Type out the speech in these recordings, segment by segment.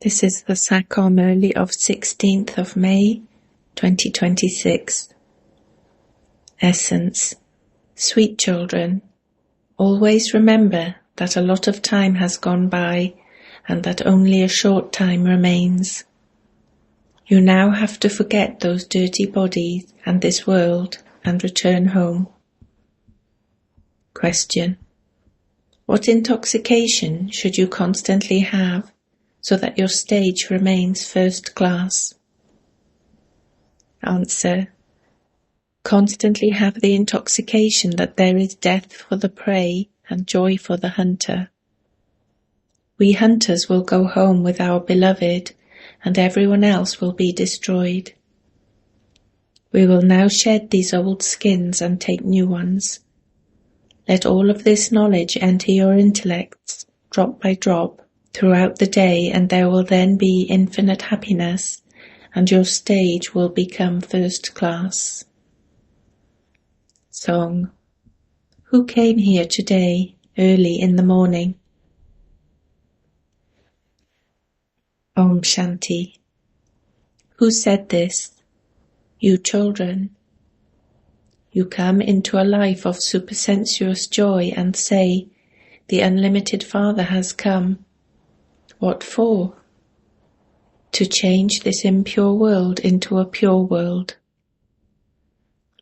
This is the English Murli of 16th of May, 2026. Essence. Sweet children, always remember that a lot of time has gone by and that only a short time remains. You now have to forget those dirty bodies and this world and return home. Question. What intoxication should you constantly have so that your stage remains first class? Answer. Constantly have the intoxication that there is death for the prey and joy for the hunter. We hunters will go home with our beloved, and everyone else will be destroyed. We will now shed these old skins and take new ones. Let all of this knowledge enter your intellects, drop by drop, throughout the day, and there will then be infinite happiness, and your stage will become first class. Song. Who came here today, early in the morning? Om Shanti. Who said this? You children. You come into a life of supersensuous joy and say, the unlimited Father has come. What for? To change this impure world into a pure world.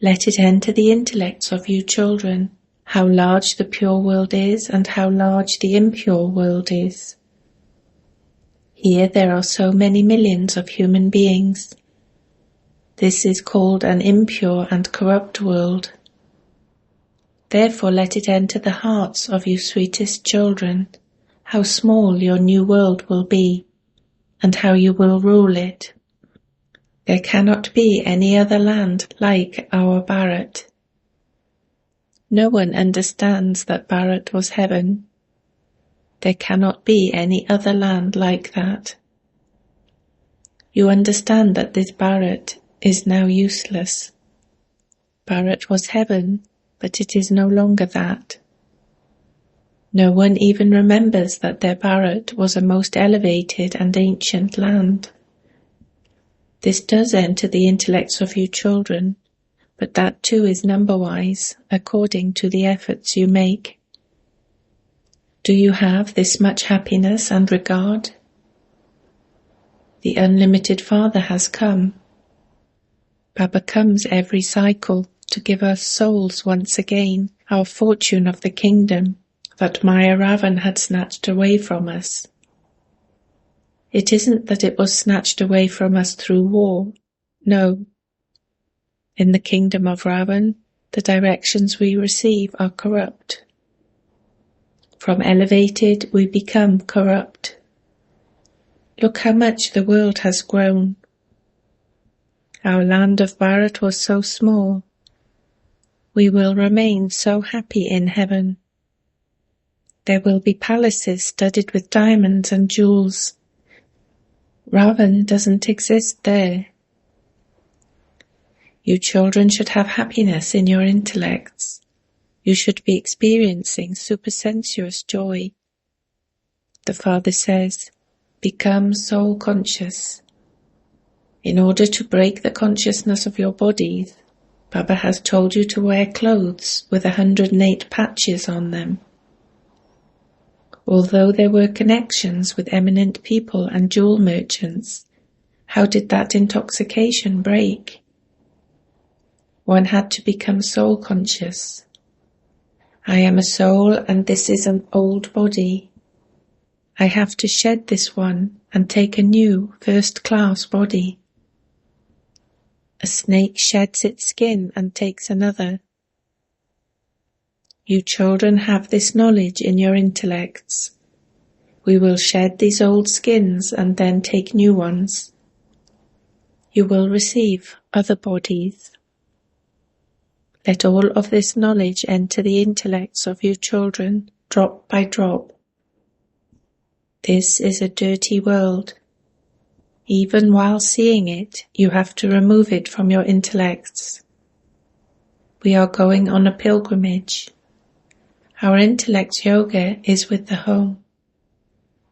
Let it enter the intellects of you children, how large the pure world is and how large the impure world is. Here there are so many millions of human beings. This is called an impure and corrupt world. Therefore let it enter the hearts of you sweetest children, how small your new world will be, and how you will rule it. There cannot be any other land like our Bharat. No one understands that Bharat was heaven. There cannot be any other land like that. You understand that this Bharat is now useless. Bharat was heaven, but it is no longer that. No one even remembers that their Bharat was a most elevated and ancient land. This does enter the intellects of you children, but that too is number-wise, according to the efforts you make. Do you have this much happiness and regard? The unlimited Father has come. Baba comes every cycle to give us souls once again, our fortune of the kingdom that Maya Ravan had snatched away from us. It isn't that it was snatched away from us through war. No. In the kingdom of Ravan, the directions we receive are corrupt. From elevated, we become corrupt. Look how much the world has grown. Our land of Bharat was so small. We will remain so happy in heaven. There will be palaces studded with diamonds and jewels. Ravan doesn't exist there. You children should have happiness in your intellects. You should be experiencing supersensuous joy. The Father says, become soul conscious. In order to break the consciousness of your bodies, Baba has told you to wear clothes with 108 patches on them. Although there were connections with eminent people and jewel merchants, how did that intoxication break? One had to become soul conscious. I am a soul and this is an old body. I have to shed this one and take a new first-class body. A snake sheds its skin and takes another. You children have this knowledge in your intellects. We will shed these old skins and then take new ones. You will receive other bodies. Let all of this knowledge enter the intellects of you children, drop by drop. This is a dirty world. Even while seeing it, you have to remove it from your intellects. We are going on a pilgrimage. Our intellect yoga is with the home.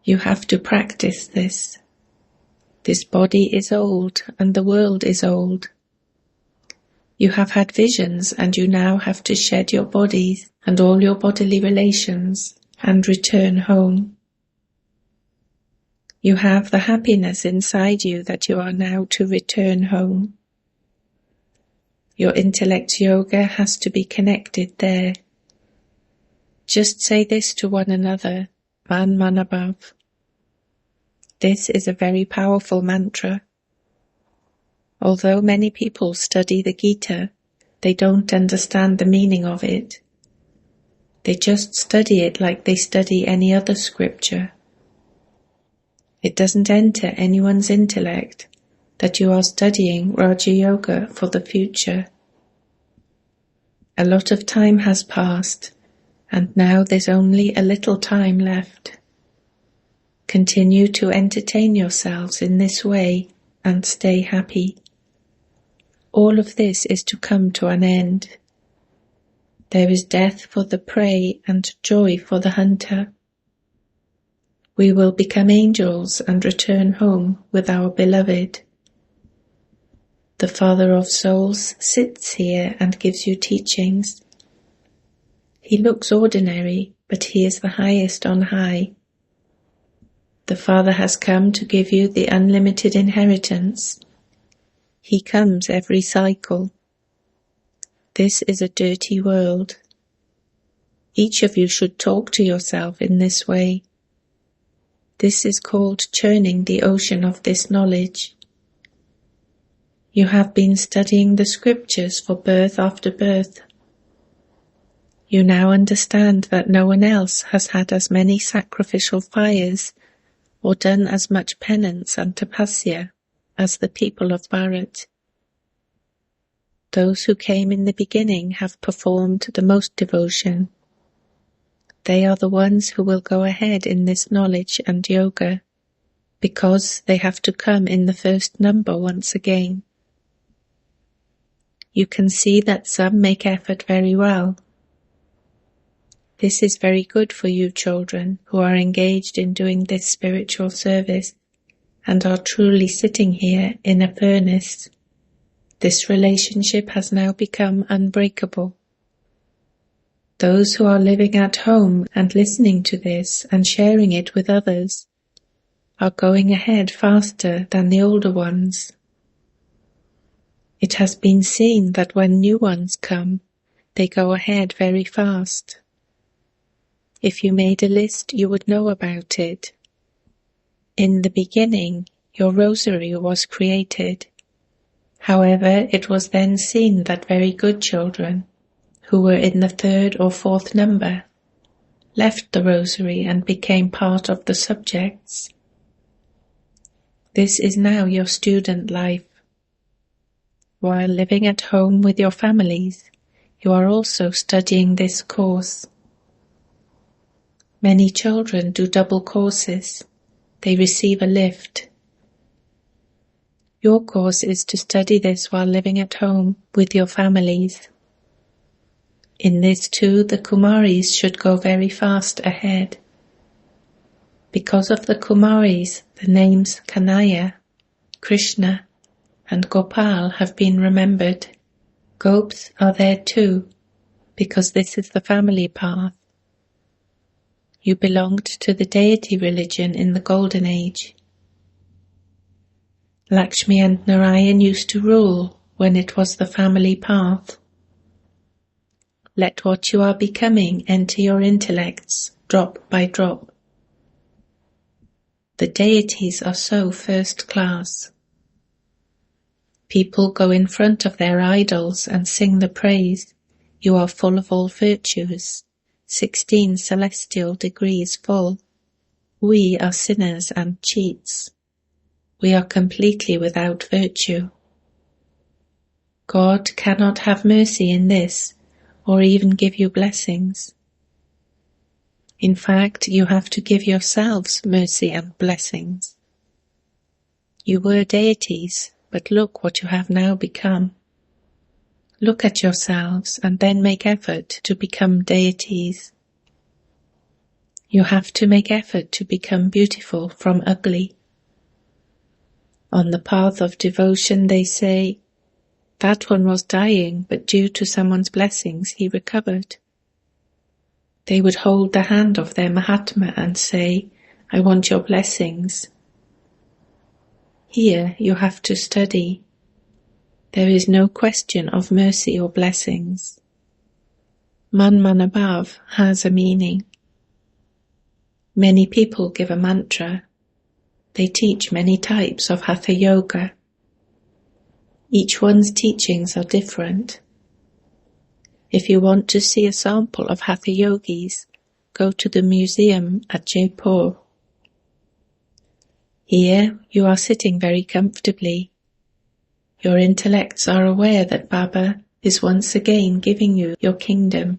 You have to practice this. This body is old and the world is old. You have had visions and you now have to shed your bodies and all your bodily relations and return home. You have the happiness inside you that you are now to return home. Your intellect yoga has to be connected there. Just say this to one another, Man Manabhav. This is a very powerful mantra. Although many people study the Gita, they don't understand the meaning of it. They just study it like they study any other scripture. It doesn't enter anyone's intellect that you are studying Raja Yoga for the future. A lot of time has passed, and now there's only a little time left. Continue to entertain yourselves in this way and stay happy. All of this is to come to an end. There is death for the prey and joy for the hunter. We will become angels and return home with our beloved. The Father of Souls sits here and gives you teachings. He looks ordinary, but he is the highest on high. The Father has come to give you the unlimited inheritance. He comes every cycle. This is a dirty world. Each of you should talk to yourself in this way. This is called churning the ocean of this knowledge. You have been studying the scriptures for birth after birth. You now understand that no one else has had as many sacrificial fires or done as much penance and tapasya as the people of Bharat. Those who came in the beginning have performed the most devotion. They are the ones who will go ahead in this knowledge and yoga, because they have to come in the first number once again. You can see that some make effort very well. This is very good for you children who are engaged in doing this spiritual service and are truly sitting here in a furnace. This relationship has now become unbreakable. Those who are living at home and listening to this and sharing it with others are going ahead faster than the older ones. It has been seen that when new ones come, they go ahead very fast. If you made a list, you would know about it. In the beginning, your rosary was created. However, it was then seen that very good children, who were in the third or fourth number, left the rosary and became part of the subjects. This is now your student life. While living at home with your families, you are also studying this course. Many children do double courses. They receive a lift. Your course is to study this while living at home with your families. In this too, the Kumaris should go very fast ahead. Because of the Kumaris, the names Kanaya, Krishna, and Gopal have been remembered. Gops are there too, because this is the family path. You belonged to the deity religion in the Golden Age. Lakshmi and Narayan used to rule when it was the family path. Let what you are becoming enter your intellects, drop by drop. The deities are so first class. People go in front of their idols and sing the praise. You are full of all virtues, 16 celestial degrees full. We are sinners and cheats. We are completely without virtue. God cannot have mercy in this, or even give you blessings. In fact, you have to give yourselves mercy and blessings. You were deities, but look what you have now become. Look at yourselves and then make effort to become deities. You have to make effort to become beautiful from ugly. On the path of devotion they say, that one was dying, but due to someone's blessings he recovered. They would hold the hand of their Mahatma and say, I want your blessings. Here you have to study. There is no question of mercy or blessings. Man Above has a meaning. Many people give a mantra. They teach many types of Hatha Yoga. Each one's teachings are different. If you want to see a sample of Hatha Yogis, go to the museum at Jaipur. Here you are sitting very comfortably. Your intellects are aware that Baba is once again giving you your kingdom.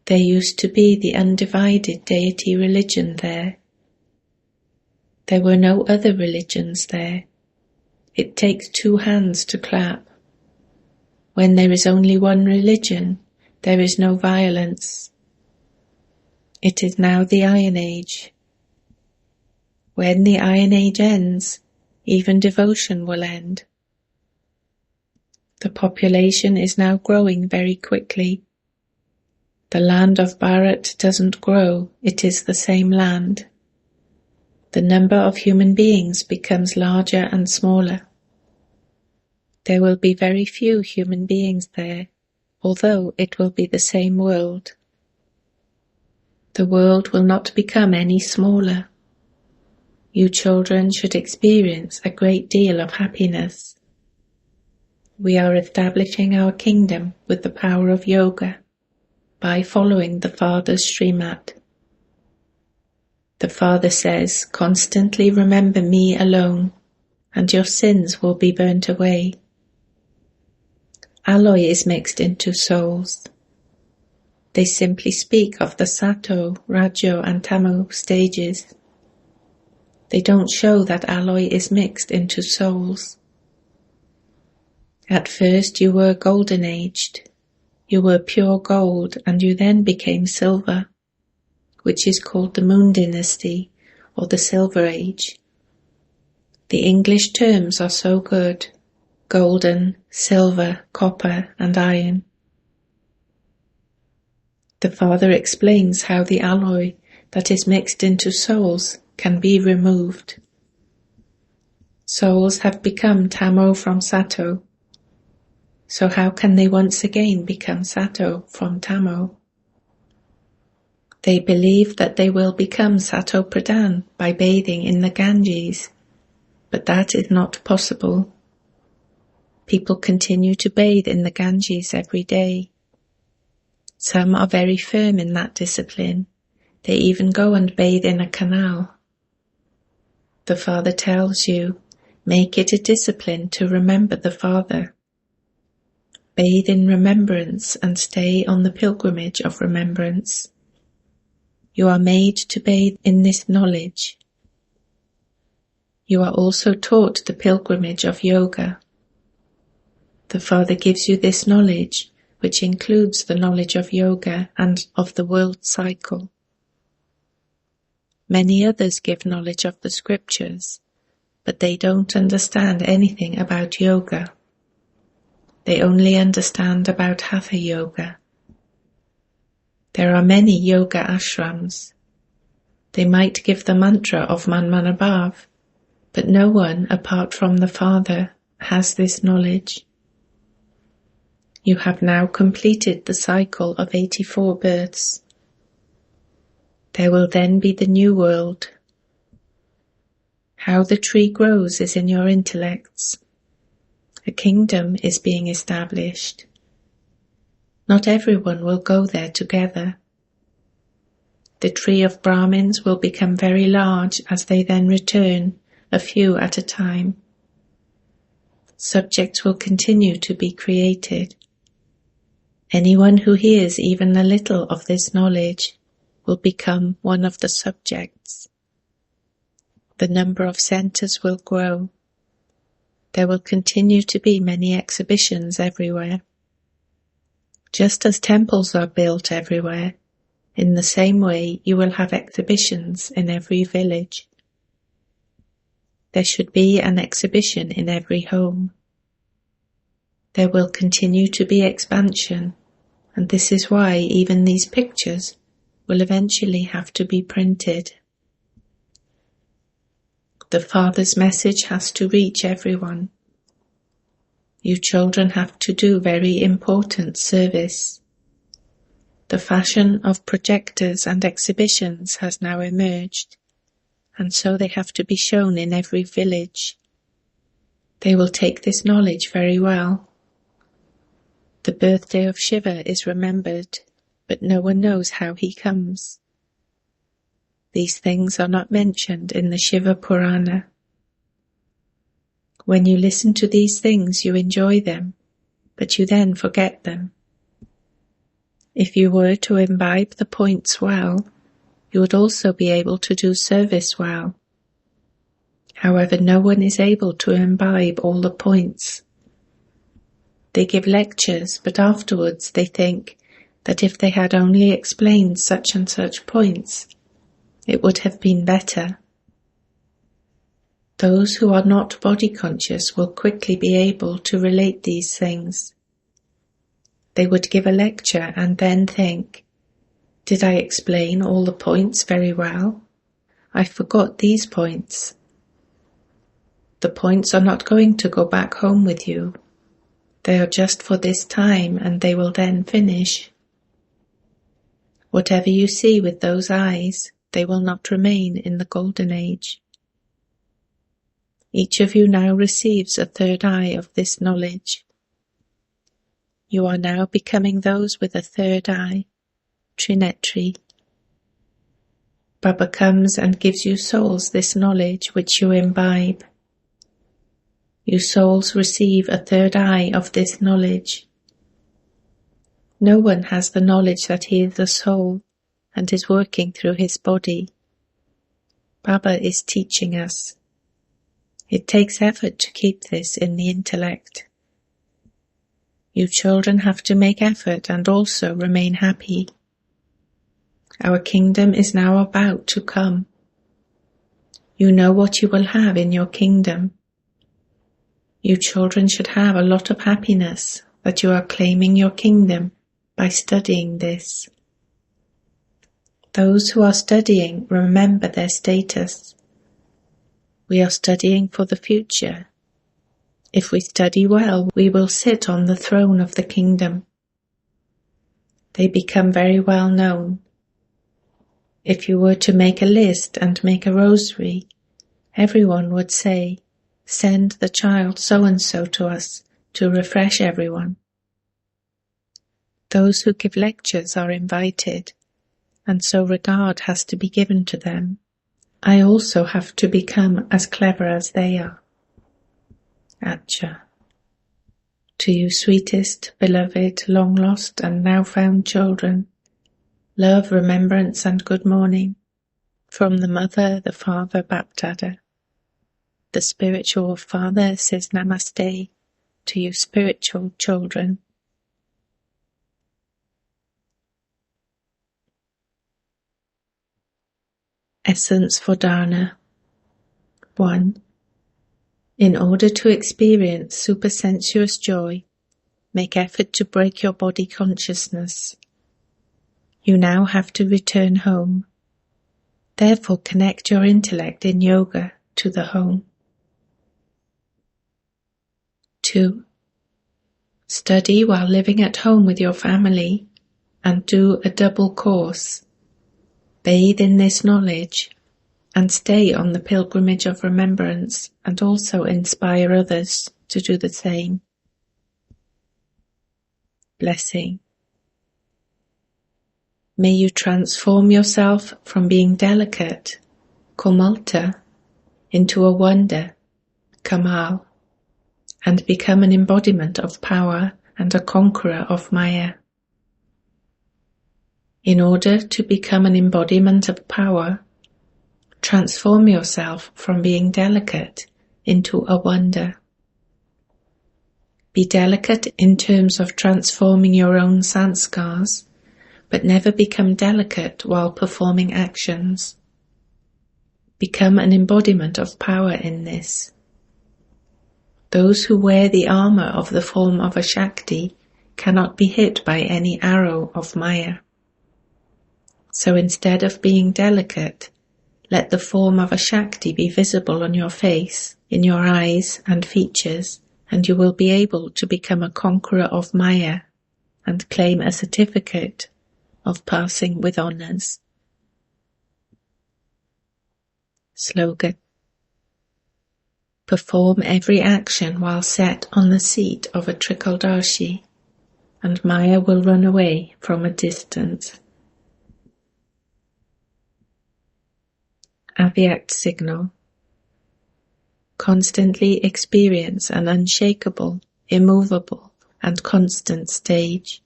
There used to be the undivided deity religion there. There were no other religions there. It takes two hands to clap. When there is only one religion, there is no violence. It is now the Iron Age. When the Iron Age ends, even devotion will end. The population is now growing very quickly. The land of Bharat doesn't grow, it is the same land. The number of human beings becomes larger and smaller. There will be very few human beings there, although it will be the same world. The world will not become any smaller. You children should experience a great deal of happiness. We are establishing our kingdom with the power of yoga by following the Father's Srimad. The Father says, constantly remember me alone, and your sins will be burnt away. Alloy is mixed into souls. They simply speak of the Sato, Rajo and Tamo stages. They don't show that alloy is mixed into souls. At first you were golden aged. You were pure gold, and you then became silver, which is called the Moon Dynasty or the Silver Age. The English terms are so good: golden, silver, copper and iron. The Father explains how the alloy that is mixed into souls can be removed. Souls have become Tamo from Sato, so how can they once again become Sato from Tamo? They believe that they will become Sato Pradhan by bathing in the Ganges, but that is not possible. People continue to bathe in the Ganges every day. Some are very firm in that discipline. They even go and bathe in a canal. The Father tells you, make it a discipline to remember the Father. Bathe in remembrance and stay on the pilgrimage of remembrance. You are made to bathe in this knowledge. You are also taught the pilgrimage of yoga. The Father gives you this knowledge, which includes the knowledge of yoga and of the world cycle. Many others give knowledge of the scriptures, but they don't understand anything about yoga. They only understand about Hatha Yoga. There are many yoga ashrams. They might give the mantra of Man Above, but no one apart from the Father has this knowledge. You have now completed the cycle of 84 births. There will then be the new world. How the tree grows is in your intellects. A kingdom is being established. Not everyone will go there together. The tree of Brahmins will become very large as they then return, a few at a time. Subjects will continue to be created. Anyone who hears even a little of this knowledge will become one of the subjects. The number of centers will grow. There will continue to be many exhibitions everywhere. Just as temples are built everywhere, in the same way you will have exhibitions in every village. There should be an exhibition in every home. There will continue to be expansion, and this is why even these pictures will eventually have to be printed. The Father's message has to reach everyone. You children have to do very important service. The fashion of projectors and exhibitions has now emerged, and so they have to be shown in every village. They will take this knowledge very well. The birthday of Shiva is remembered, but no one knows how he comes. These things are not mentioned in the Shiva Purana. When you listen to these things, you enjoy them, but you then forget them. If you were to imbibe the points well, you would also be able to do service well. However, no one is able to imbibe all the points. They give lectures, but afterwards they think that if they had only explained such and such points, it would have been better. Those who are not body conscious will quickly be able to relate these things. They would give a lecture and then think, did I explain all the points very well? I forgot these points. The points are not going to go back home with you. They are just for this time and they will then finish. Whatever you see with those eyes, they will not remain in the golden age. Each of you now receives a third eye of this knowledge. You are now becoming those with a third eye, Trinetri. Baba comes and gives you souls this knowledge which you imbibe. You souls receive a third eye of this knowledge. No one has the knowledge that he is a soul and is working through his body. Baba is teaching us. It takes effort to keep this in the intellect. You children have to make effort and also remain happy. Our kingdom is now about to come. You know what you will have in your kingdom. You children should have a lot of happiness that you are claiming your kingdom by studying this. Those who are studying remember their status. We are studying for the future. If we study well, we will sit on the throne of the kingdom. They become very well known. If you were to make a list and make a rosary, everyone would say, send the child so-and-so to us to refresh everyone. Those who give lectures are invited, and so regard has to be given to them. I also have to become as clever as they are. Acha. To you sweetest, beloved, long-lost and now-found children, love, remembrance and good morning. From the Mother, the Father, Bapdada. The spiritual Father says Namaste to you spiritual children. Essence for Dharna. 1. In order to experience supersensuous joy, make effort to break your body consciousness. You now have to return home. Therefore, connect your intellect in yoga to the home. 2. Study while living at home with your family and do a double course. Bathe in this knowledge and stay on the pilgrimage of remembrance and also inspire others to do the same. Blessing. May you transform yourself from being delicate, Komalta, into a wonder, Kamal, and become an embodiment of power and a conqueror of Maya. In order to become an embodiment of power, transform yourself from being delicate into a wonder. Be delicate in terms of transforming your own sanskars, but never become delicate while performing actions. Become an embodiment of power in this. Those who wear the armor of the form of a Shakti cannot be hit by any arrow of Maya. So instead of being delicate, let the form of a Shakti be visible on your face, in your eyes and features, and you will be able to become a conqueror of Maya and claim a certificate of passing with honors. Slogan. Perform every action while set on the seat of a Trikaldarshi, and Maya will run away from a distance. Avyact signal. Constantly experience an unshakable, immovable, and constant stage.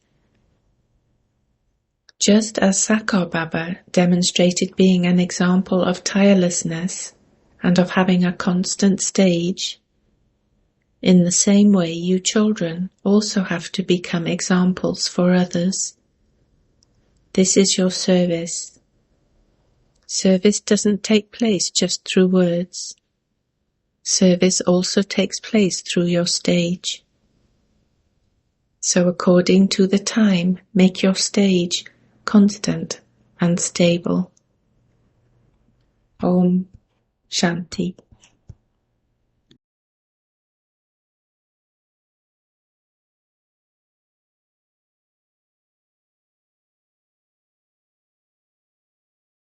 Just as Sakar Baba demonstrated being an example of tirelessness and of having a constant stage, in the same way you children also have to become examples for others. This is your service. Service doesn't take place just through words. Service also takes place through your stage. So according to the time, make your stage constant and stable. Om Shanti.